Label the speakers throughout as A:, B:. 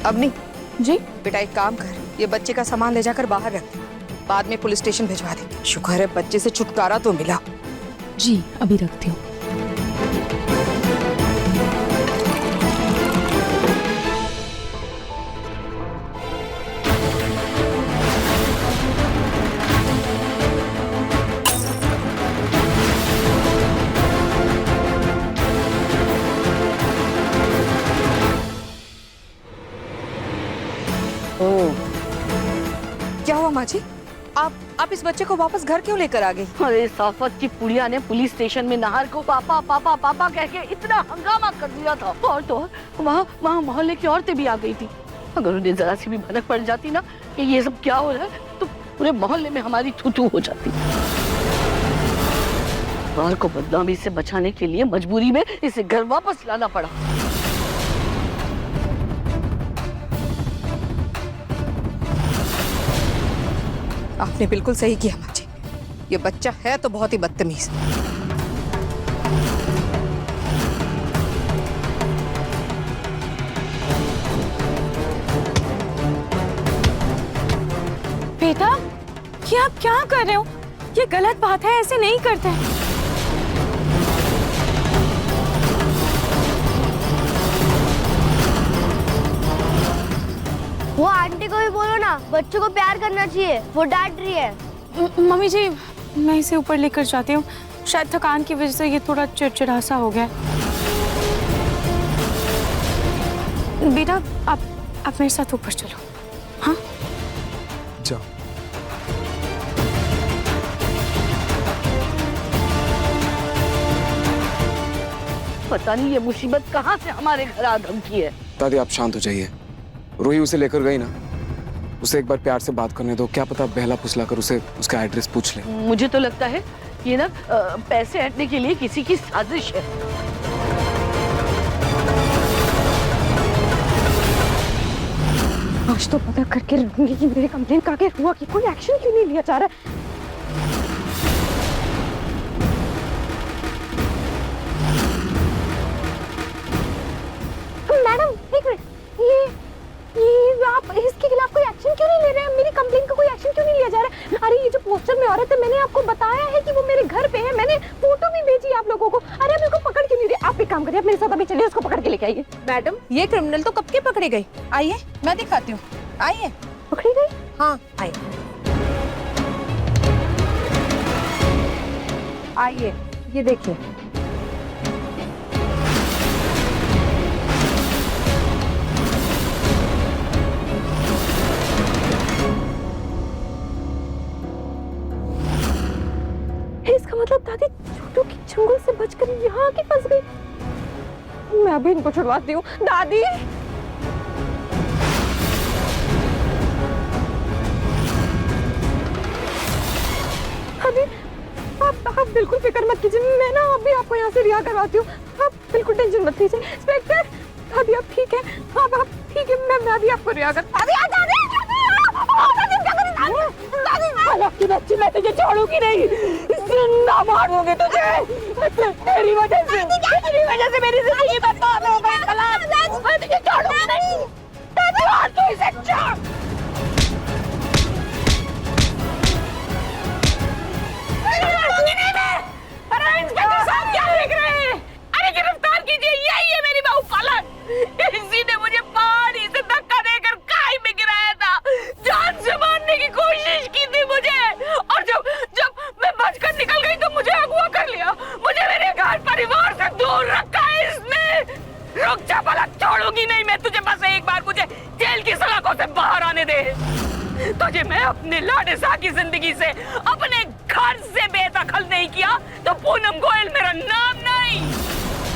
A: अब नहीं
B: जी
A: बेटा, एक काम कर, ये बच्चे का सामान ले जाकर बाहर रख दे, बाद में पुलिस स्टेशन भिजवा दे। शुक्र है बच्चे से छुटकारा तो मिला।
B: जी अभी रखती हूँ।
A: क्या हुआ माँ जी? आप इस बच्चे को वापस घर क्यों लेकर आ गई?
C: अरे साफत की पुड़िया ने पुलिस स्टेशन में नाहर को पापा पापा पापा कह के इतना हंगामा कर दिया था। और तो वहाँ मोहल्ले की औरतें भी आ गई थी। अगर उन्हें जरा सी भी भनक पड़ जाती ना कि ये सब क्या हो रहा है, तो पूरे मोहल्ले में हमारी थू-थू हो जाती। बार को बदनामी से बचाने के लिए मजबूरी में इसे घर वापस लाना पड़ा।
A: आपने बिल्कुल सही किया माँ जी, ये बच्चा है तो बहुत ही बदतमीज।
B: बेटा ये आप क्या कर रहे हो? ये गलत बात है, ऐसे नहीं करते हैं।
D: वो आंटी को भी बोलो ना, बच्चों को प्यार करना चाहिए, वो डांट रही है।
B: मम्मी जी मैं इसे ऊपर लेकर जाती हूँ, शायद थकान की वजह से ये थोड़ा चिड़चिड़ा सा हो गया। बेटा आप मेरे साथ ऊपर चलो। हाँ
E: जाओ।
C: पता नहीं ये मुसीबत कहाँ से हमारे घर आ धमकी है।
E: दादी आप शांत हो जाइए। रूही उसे लेकर गई ना, उसे एक बार प्यार से बात करने दो, क्या पता बहला फुसला कर उसे उसका एड्रेस पूछ ले।
C: मुझे तो लगता है ये ना पैसे हटने के लिए किसी की साजिश है।
B: आज तो पता करके रहूंगी कि मेरे कंप्लेंट का क्या हुआ, कि कोई एक्शन क्यों नहीं लिया जा रहा है। मैडम एक मिनट, ये आप इसके खिलाफ कोई एक्शन क्यों नहीं ले रहे हैं? मेरी कंप्लेंट का कोई एक्शन क्यों नहीं लिया जा रहा है? अरे ये जो पोस्टर में औरत है, मैंने आपको बताया है कि वो मेरे घर पे है, मैंने फोटो भी भेजी आप लोगों को। अरे आप इसको पकड़ क्यों नहीं रहे? आप एक काम करिए, आप मेरे साथ अभी चलिए, उसको पकड़ के लेके आइए।
A: मैडम ये क्रिमिनल तो कब के पकड़े गई, आइए मैं दिखाती हूँ। आइए।
B: पकड़ी गई?
A: हाँ आइए आइए, ये देखिए।
B: इसका मतलब दादी चूटों की चंगुल से बचकर यहाँ आके फंस गई। मैं अभी इनको छुड़वाती हूँ। दादी अभी आप बिल्कुल फिक्र मत कीजिए, मैं ना अभी आपको यहाँ से रिहा करवाती हूँ। आप बिल्कुल टेंशन मत लीजिए। इंस्पेक्टर दादी आप ठीक है? आप ठीक है? मैं अभी आपको रिहा कर। की बच्ची, मैं तुझे छोड़ूंगी नहीं, जिंदा मारूंगी तुझे। तेरी वजह से मेरी जिंदगी बर्बाद हो गई। मैं तुझे छोड़ूंगी नहीं। मार तू इसे, छोड़। अरे इंस्पेक्टर साहब क्या देख रहे हैं? अरे गिरफ्तार कीजिए, यही है मेरी बहू पालन। इसी ने मुझे पहाड़ी से धक्का देकर खाई में गिराया था, जान से मारने की कोशिश की थी मुझे, और जब मैं बचकर निकल गई तो मुझे अगवा कर लिया। मुझे मेरे घर परिवार से दूर रखा है इसने। रुक जा पलक, छोड़ूंगी नहीं मैं तुझे। बस एक बार मुझे जेल की सलाखों से बाहर आने दे। तुझे मैं अपने लाडसा की जिंदगी से, अपने घर से बेदखल नहीं किया तो पूनम गोयल मेरा नाम नहीं।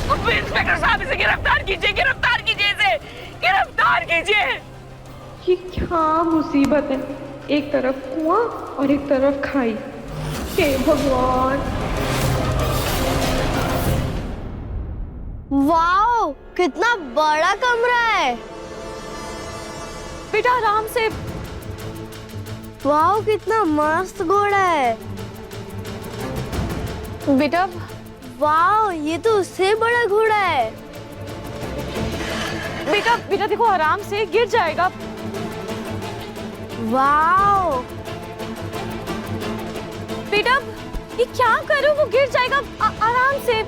B: इंस्पेक्टर साहब इसे गिरफ्तार कीजिए, गिरफ्तार कीजिए, इसे गिरफ्तार कीजिए।
F: ये क्या मुसीबत है, एक तरफ कुआं और एक तरफ खाई। हे भगवान।
D: वाओ कितना बड़ा कमरा है।
B: बेटा आराम से।
D: वाओ कितना मस्त घोड़ा है।
B: बेटा
D: वाओ ये तो उससे बड़ा घोड़ा है।
B: बेटा बेटा देखो आराम से, गिर जाएगा।
D: वाओ,
B: बेटा ये क्या कर रहे हो, वो गिर जाएगा, आराम से।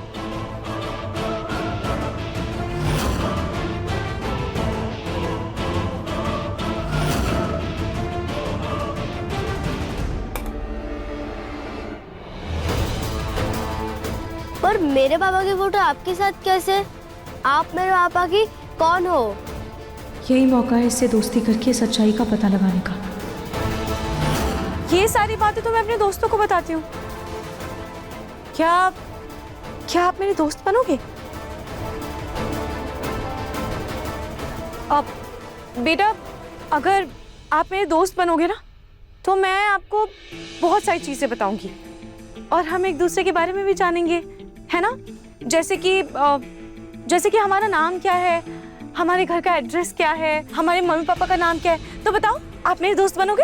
D: पर मेरे पापा की फोटो आपके साथ कैसे? आप मेरे पापा की कौन हो?
F: यही मौका है इससे दोस्ती करके सच्चाई का पता लगाने का।
B: ये सारी बातें तो मैं अपने दोस्तों को बताती हूँ। क्या आप मेरे दोस्त बनोगे? अब बेटा अगर आप मेरे दोस्त बनोगे ना तो मैं आपको बहुत सारी चीजें बताऊंगी और हम एक दूसरे के बारे में भी जानेंगे, है ना? जैसे कि हमारा नाम क्या है, हमारे घर का एड्रेस क्या है, हमारे मम्मी पापा का नाम क्या है। तो बताओ, आप मेरे दोस्त बनोगे?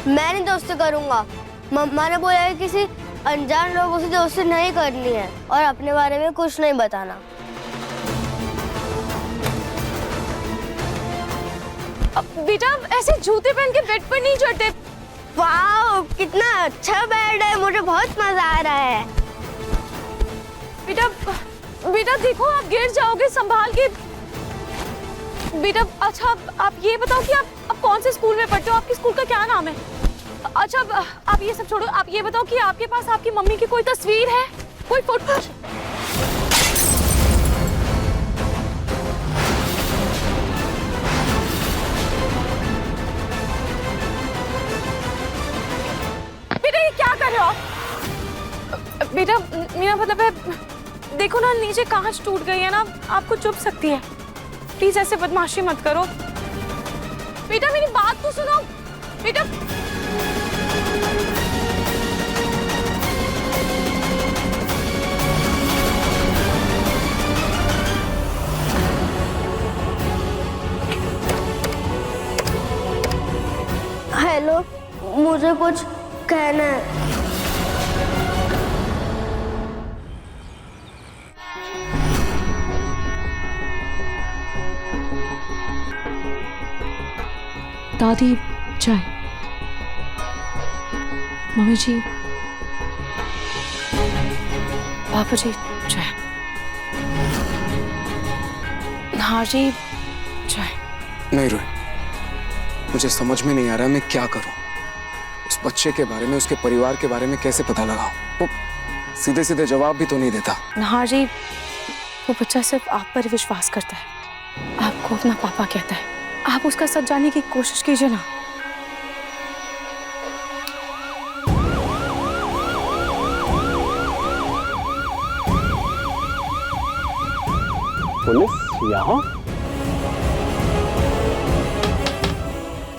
D: मैं नहीं दोस्ती करूंगा। मम्मा ने बोला है किसी अनजान लोगों से दोस्ती नहीं करनी है और अपने बारे में कुछ नहीं बताना।
B: बेटा ऐसे जूते पहन के बेड पर नहीं चढ़ते।
D: वाओ, कितना अच्छा बेड है, मुझे बहुत मजा आ रहा है।
B: बेटा देखो आप गिर जाओगे, संभाल के। बेटा अच्छा आप ये बताओ कि आप कौन से स्कूल में पढ़ते हो, आपके स्कूल का क्या नाम है? अच्छा आप ये सब छोड़ो, आप ये बताओ कि आपके पास आपकी मम्मी की कोई तस्वीर है, कोई फोटो? बेटा ये क्या कर रहे हो आप? बेटा मेरा मतलब है, देखो ना नीचे कांच टूट गई है ना, आपको चुभ सकती है। प्लीज ऐसे बदमाशी मत करो। बेटा मेरी बात तो सुनो। बेटा
D: हेलो, मुझे कुछ कहना है।
F: दादी चाय, मम्मी जी,
B: पापा जी चाय, नार जी चाय।
E: नहीं रोहित, मुझे समझ में नहीं आ रहा मैं क्या करूं। उस बच्चे के बारे में, उसके परिवार के बारे में कैसे पता लगाऊं? वो सीधे सीधे जवाब भी तो नहीं देता।
B: नार जी वो बच्चा सिर्फ आप पर विश्वास करता है, आपको अपना पापा कहता है। आप उसका सच जानने की कोशिश कीजिए ना।
G: पुलिस यहाँ?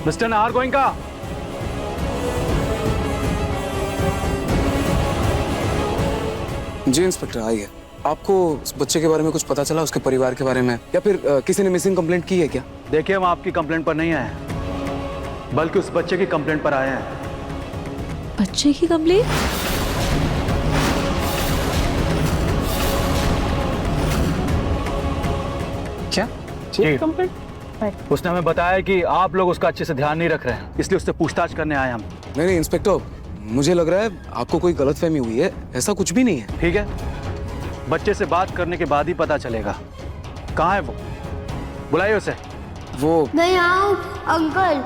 G: मिस्टर नाहर गोइंका।
E: जी इंस्पेक्टर आइए। आपको उस बच्चे के बारे में कुछ पता चला, उसके परिवार के बारे में, या फिर किसी ने मिसिंग कंप्लेंट की है क्या?
G: देखिए हम आपकी कंप्लेंट पर नहीं आए हैं, बल्कि उस बच्चे की कंप्लेंट पर आए हैं।
F: बच्चे की कंप्लेंट?
E: क्या
G: कंप्लेंट? उसने हमें बताया कि आप लोग उसका अच्छे से ध्यान नहीं रख रहे हैं, इसलिए उससे पूछताछ करने आए हम।
E: नहीं इंस्पेक्टर, मुझे लग रहा है आपको कोई गलतफहमी हुई है। ऐसा कुछ भी नहीं है।
G: ठीक है, बच्चे से बात करने के बाद ही पता चलेगा। कहाँ है वो? बुलाइए उसे।
E: वो
D: मैं यहाँ हूँ अंकल।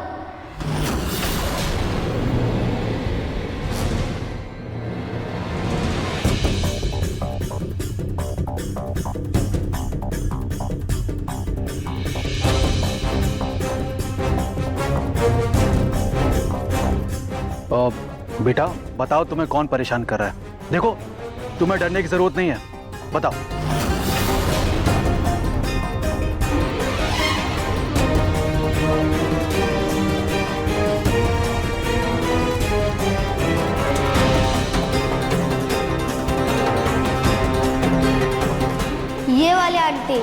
G: बेटा बताओ तुम्हें कौन परेशान कर रहा है? देखो तुम्हें डरने की जरूरत नहीं है, बताओ।
D: ये वाली आंटी।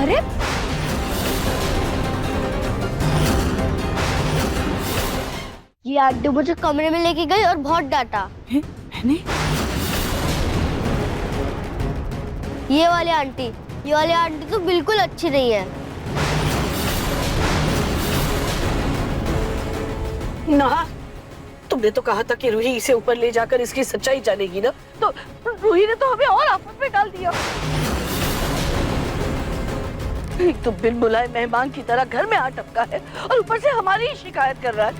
C: अरे
D: ये आंटी मुझे कमरे में लेके गई और बहुत डांटा।
C: मैंने
D: ये वाली आंटी तो बिल्कुल अच्छी नहीं है।
C: ना, तुमने तो कहा था कि रूही इसे ऊपर ले जाकर इसकी सच्चाई जानेगी ना, तो रूही ने तो हमें और आफत में डाल दिया। एक तो बिन बुलाए मेहमान की तरह घर में आ टपका है और ऊपर से हमारी ही शिकायत कर रहा है।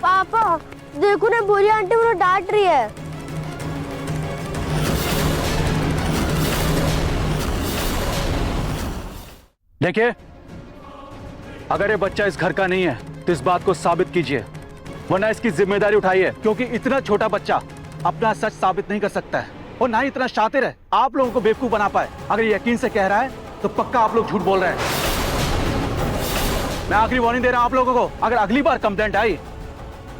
D: पापा देखो ना, बुरी आंटी मुझे डांट रही है।
G: देखिए, अगर ये बच्चा इस घर का नहीं है तो इस बात को साबित कीजिए, वरना इसकी जिम्मेदारी उठाइए, क्योंकि इतना छोटा बच्चा अपना सच साबित नहीं कर सकता है और ना ही इतना शातिर है आप लोगों को बेवकूफ बना पाए। अगर ये यकीन से कह रहा है तो पक्का आप लोग झूठ बोल रहे हैं। मैं आखिरी वार्निंग दे रहा हूं आप लोगों को, अगर अगली बार कंप्लेंट आई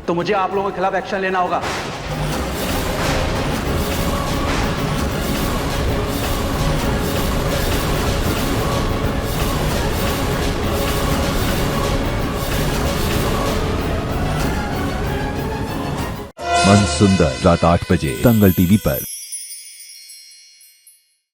G: तो मुझे आप लोगों के खिलाफ एक्शन लेना होगा।
H: मन सुंदर रात 8 बजे दंगल टीवी पर।